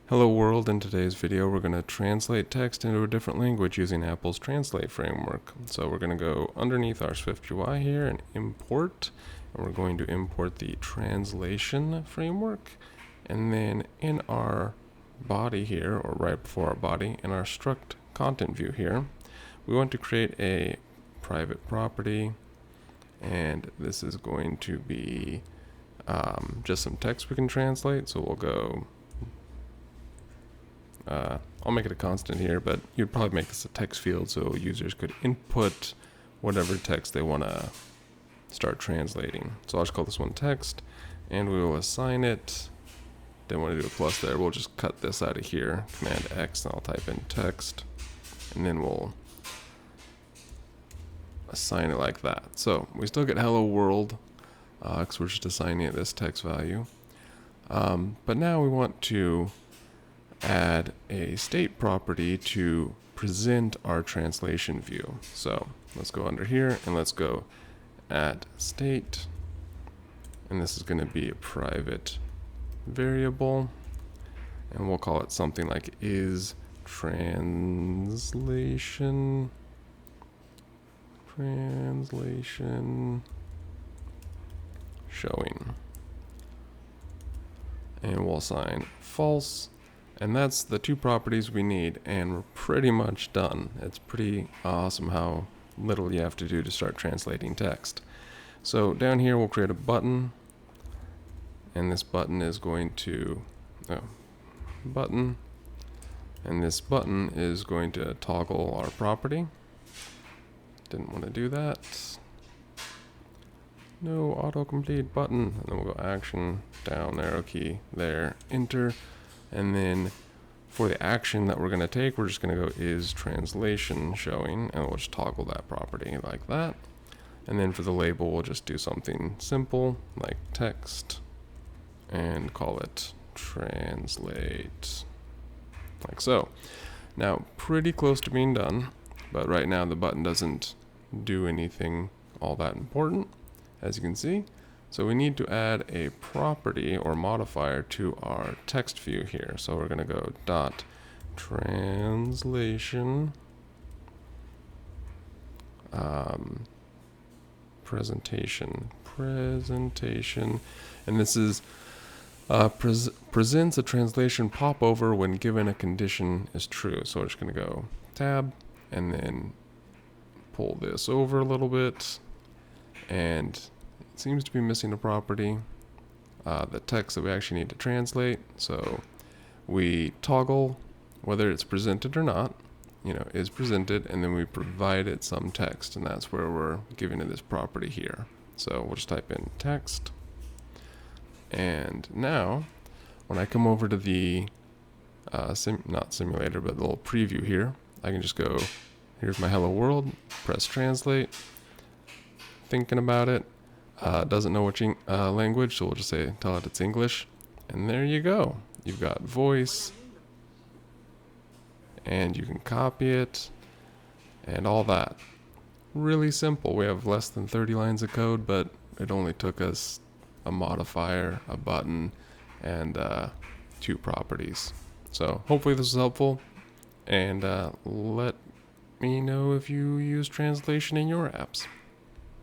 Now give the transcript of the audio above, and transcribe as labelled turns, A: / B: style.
A: Hello world, in today's video we're going to translate text into a different language using Apple's Translate framework. So we're going to go underneath our SwiftUI here and import, and we're going to import the translation framework. And then in our body here, or right before our body, in our struct content view here, we want to create a private property, and this is going to be just some text we can translate. So we'll go I'll make it a constant here, but you'd probably make this a text field so users could input whatever text they want to start translating. So I'll just call this one text, and we will assign it. Didn't want to do a plus there. We'll just cut this out of here. Command X, and I'll type in text, and then we'll assign it like that. So we still get hello world because we're just assigning it this text value. But now we want to add a state property to present our translation view. So let's go under here and let's go add state, and this is going to be a private variable, and we'll call it something like is translation showing, and we'll assign false. And that's the two properties we need, and we're pretty much done. It's pretty awesome how little you have to do to start translating text. So down here we'll create a button, and this button is going to button, and this button is going to toggle our property. Didn't want to do that. No autocomplete button, and then we'll go action, down arrow key there, enter. And then for the action that we're going to take, we're just going to go is translation showing, and we'll just toggle that property like that. And then for the label, we'll just do something simple like text and call it translate, like so. Now, pretty close to being done, but right now the button doesn't do anything all that important, as you can see. So we need to add a property or modifier to our text view here. So we're going to go dot translation presentation, and this is presents a translation popover when given a condition is true. So we're just going to go tab and then pull this over a little bit, and seems to be missing a property, the text that we actually need to translate. So we toggle whether it's presented or not, is presented, and then we provide it some text, and that's where we're giving it this property here. So we'll just type in text, and now when I come over to the not simulator but the little preview here, I can just go, here's my hello world, press translate, thinking about it. Doesn't know which language, so we'll just tell it it's English, and there you go. You've got voice, and you can copy it, and all that. Really simple. We have less than 30 lines of code, but it only took us a modifier, a button, and two properties. So hopefully this was helpful, and let me know if you use translation in your apps.